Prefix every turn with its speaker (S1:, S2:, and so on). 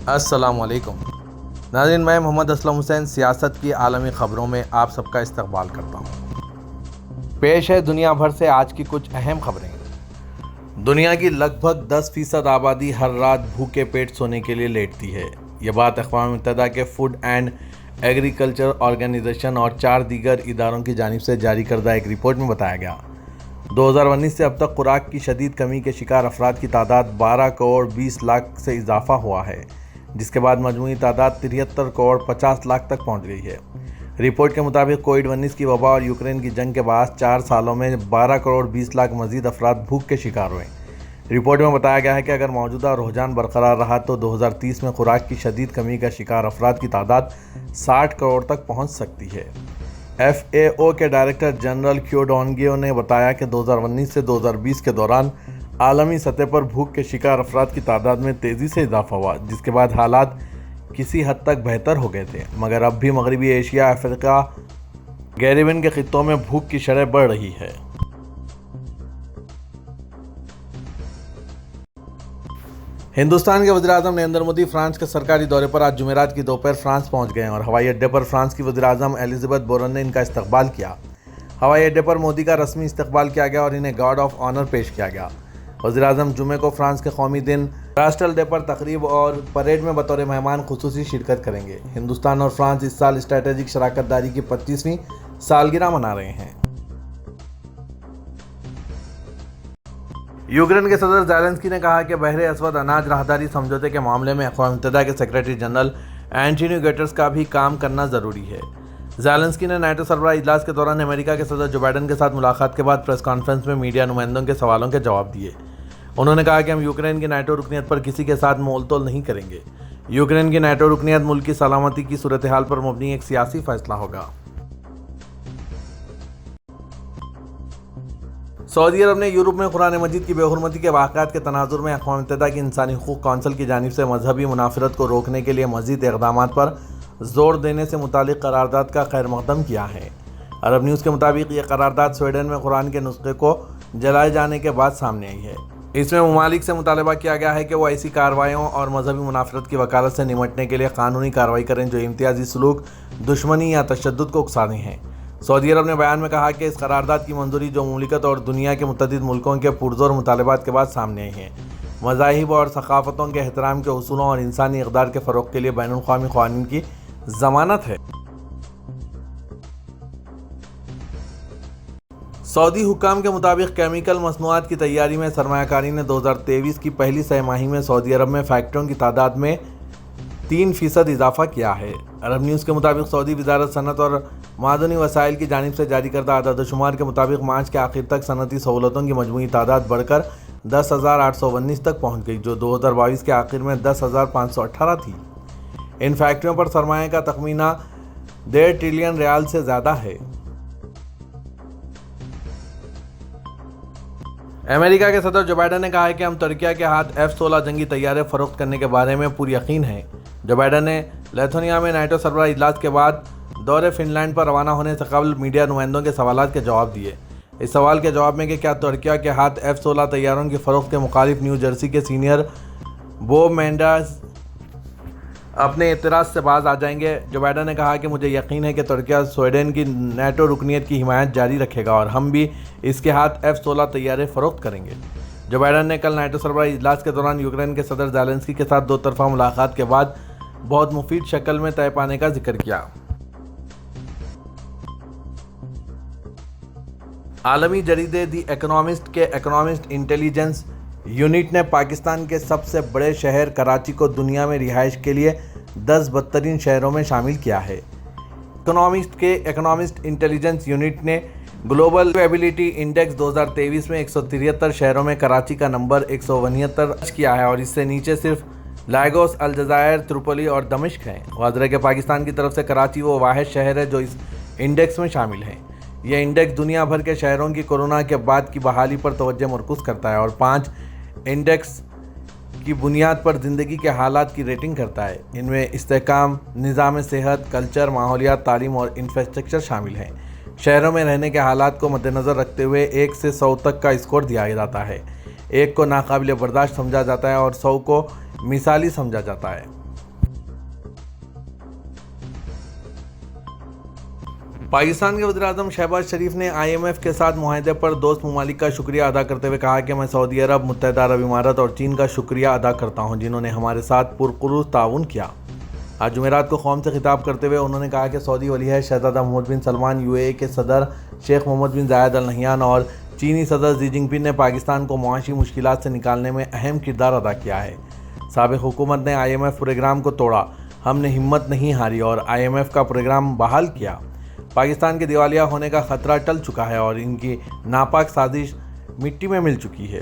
S1: السلام علیکم ناظرین، میں محمد اسلم حسین سیاست کی عالمی خبروں میں آپ سب کا استقبال کرتا ہوں۔ پیش ہے دنیا بھر سے آج کی کچھ اہم خبریں۔ دنیا کی لگ بھگ 10% آبادی ہر رات بھوکے پیٹ سونے کے لیے لیٹتی ہے۔ یہ بات اقوام متحدہ کے فوڈ اینڈ ایگریکلچر آرگنائزیشن اور 4 دیگر اداروں کی جانب سے جاری کردہ ایک رپورٹ میں بتایا گیا۔ 2019 سے اب تک خوراک کی شدید کمی کے شکار افراد کی تعداد 12 کروڑ 20 لاکھ سے اضافہ ہوا ہے، جس کے بعد مجموعی تعداد 73 کروڑ 50 لاکھ تک پہنچ گئی ہے۔ رپورٹ کے مطابق کووڈ-19 کی وبا اور یوکرین کی جنگ کے باعث 4 سالوں میں 12 کروڑ 20 لاکھ مزید افراد بھوک کے شکار ہوئے۔ رپورٹ میں بتایا گیا ہے کہ اگر موجودہ رجحان برقرار رہا تو 2030 میں خوراک کی شدید کمی کا شکار افراد کی تعداد 60 کروڑ تک پہنچ سکتی ہے۔ FAO کے ڈائریکٹر جنرل کیو ڈونگیو نے بتایا کہ 2019 سے 2020 کے دوران عالمی سطح پر بھوک کے شکار افراد کی تعداد میں تیزی سے اضافہ ہوا، جس کے بعد حالات کسی حد تک بہتر ہو گئے تھے، مگر اب بھی مغربی ایشیا، افریقہ، کیریبین کے خطوں میں بھوک کی شرح بڑھ رہی ہے۔ ہندوستان کے وزیراعظم نریندر مودی فرانس کے سرکاری دورے پر آج جمعرات کی دوپہر فرانس پہنچ گئے اور ہوائی اڈے پر فرانس کی وزیراعظم ایلزابتھ بورن نے ان کا استقبال کیا۔ ہوائی اڈے پر مودی کا رسمی استقبال کیا گیا اور انہیں گارڈ آف آنر پیش کیا گیا۔ وزیراعظم جمعے کو فرانس کے قومی دن راشٹرل ڈے پر تقریب اور پریڈ میں بطور مہمان خصوصی شرکت کریں گے۔ ہندوستان اور فرانس اس سال اسٹریٹجک شراکت داری کی 25ویں سالگرہ منا رہے ہیں۔ یوکرین کے صدر زیلنسکی نے کہا کہ بحر اسود اناج راہداری سمجھوتے کے معاملے میں اقوام متحدہ کے سیکریٹری جنرل اینٹونیو گٹرس کا بھی کام کرنا ضروری ہے۔ زیلنسکی نے نیٹو سربراہ اجلاس کے دوران امریکہ کے صدر جو بائیڈن کے ساتھ ملاقات کے بعد پریس کانفرنس میں میڈیا نمائندوں کے سوالوں کے جواب دیے۔ انہوں نے کہا کہ ہم یوکرین کی نیٹو رکنیت پر کسی کے ساتھ مول تول نہیں کریں گے۔ یوکرین کی نیٹو رکنیت ملک کی سلامتی کی صورتحال پر مبنی ایک سیاسی فیصلہ ہوگا۔ سعودی عرب نے یورپ میں قرآن مجید کی بے حرمتی کے واقعات کے تناظر میں اقوام متحدہ کی انسانی حقوق کونسل کی جانب سے مذہبی منافرت کو روکنے کے لیے مزید اقدامات پر زور دینے سے متعلق قرارداد کا خیر مقدم کیا ہے۔ عرب نیوز کے مطابق یہ قرارداد سویڈن میں قرآن کے نسخے کو جلائے جانے کے بعد سامنے آئی ہے۔ اس میں ممالک سے مطالبہ کیا گیا ہے کہ وہ ایسی کارروائیوں اور مذہبی منافرت کی وکالت سے نمٹنے کے لیے قانونی کارروائی کریں جو امتیازی سلوک، دشمنی یا تشدد کو اکسانے ہیں۔ سعودی عرب نے بیان میں کہا کہ اس قرارداد کی منظوری جو مملکت اور دنیا کے متعدد ملکوں کے پرزور مطالبات کے بعد سامنے آئی ہے، مذاہب اور ثقافتوں کے احترام کے اصولوں اور انسانی اقدار کے فروغ کے لیے بین الاقوامی قوانین کی ضمانت ہے۔ سعودی حکام کے مطابق کیمیکل مصنوعات کی تیاری میں سرمایہ کاری نے 2023 کی پہلی سہ ماہی میں سعودی عرب میں فیکٹریوں کی تعداد میں 3% اضافہ کیا ہے۔ عرب نیوز کے مطابق سعودی وزارت صنعت اور معدنی وسائل کی جانب سے جاری کردہ اعداد و شمار کے مطابق مارچ کے آخر تک صنعتی سہولتوں کی مجموعی تعداد بڑھ کر 10,819 تک پہنچ گئی، جو 2022 کے آخر میں 10,518 تھی۔ ان فیکٹریوں پر سرمایہ کا تخمینہ 1.5 ٹریلین ریال سے زیادہ ہے۔ امریکہ کے صدر جو بائیڈن نے کہا ہے کہ ہم ترکیہ کے ہاتھ F-16 جنگی طیارے فروخت کرنے کے بارے میں پُر یقین ہیں۔ جو بائیڈن نے لیتھونیا میں نیٹو سربراہ اجلاس کے بعد دورے فن لینڈ پر روانہ ہونے سے قبل میڈیا نمائندوں کے سوالات کے جواب دیے۔ اس سوال کے جواب میں کہ کیا ترکیہ کے ہاتھ F-16 طیاروں کی فروخت کے مخالف نیو جرسی کے سینئر بو مینڈس اپنے اعتراض سے باز آ جائیں گے، جو بائیڈن نے کہا کہ مجھے یقین ہے کہ ترکیہ سویڈن کی نیٹو رکنیت کی حمایت جاری رکھے گا اور ہم بھی اس کے ہاتھ F-16 طیارے فروخت کریں گے۔ جو بائیڈن نے کل نیٹو سربراہ اجلاس کے دوران یوکرین کے صدر زیلنسکی کے ساتھ 2 طرفہ ملاقات کے بعد بہت مفید شکل میں طے پانے کا ذکر کیا۔ عالمی جریدے دی اکنامسٹ کے اکنامسٹ انٹیلیجنس یونٹ نے پاکستان کے سب سے بڑے شہر کراچی کو دنیا میں رہائش کے لیے 10 بدترین شہروں میں شامل کیا ہے۔ اکنامسٹ کے اکنامسٹ انٹیلیجنس یونٹ نے گلوبل لیویبلٹی انڈیکس 2023 میں 173 شہروں میں کراچی کا نمبر 169 کیا ہے اور اس سے نیچے صرف لاگوس، الجزائر، ترپولی اور دمشق ہیں۔ واضح ہے کہ پاکستان کی طرف سے کراچی وہ واحد شہر ہے جو اس انڈیکس میں شامل ہے۔ یہ انڈیکس دنیا بھر کے شہروں کی کورونا کے بعد کی بحالی پر توجہ مرکوز کرتا ہے اور 5 انڈیکس کی بنیاد پر زندگی کے حالات کی ریٹنگ کرتا ہے۔ ان میں استحکام، نظام صحت، کلچر، ماحولیات، تعلیم اور انفراسٹرکچر شامل ہیں۔ شہروں میں رہنے کے حالات کو مد نظر رکھتے ہوئے 1 سے 100 تک کا اسکور دیا جاتا ہے۔ 1 کو ناقابل برداشت سمجھا جاتا ہے اور 100 کو مثالی سمجھا جاتا ہے۔ پاکستان کے وزیر اعظم شہباز شریف نے IMF کے ساتھ معاہدے پر دوست ممالک کا شکریہ ادا کرتے ہوئے کہا کہ میں سعودی عرب، متحدہ عرب امارات اور چین کا شکریہ ادا کرتا ہوں جنہوں نے ہمارے ساتھ پرخلوص تعاون کیا۔ آج جمعرات کو قوم سے خطاب کرتے ہوئے انہوں نے کہا کہ سعودی ولیعہد شہزادہ محمد بن سلمان، UAE کے صدر شیخ محمد بن زاید ال نہیان اور چینی صدر شی جن پنگ نے پاکستان کو معاشی مشکلات سے نکالنے میں اہم کردار ادا کیا ہے۔ سابق حکومت نے IMF پروگرام کو توڑا، ہم نے ہمت نہیں ہاری اور IMF کا پروگرام بحال کیا۔ پاکستان کے دیوالیہ ہونے کا خطرہ ٹل چکا ہے اور ان کی ناپاک سازش مٹی میں مل چکی ہے۔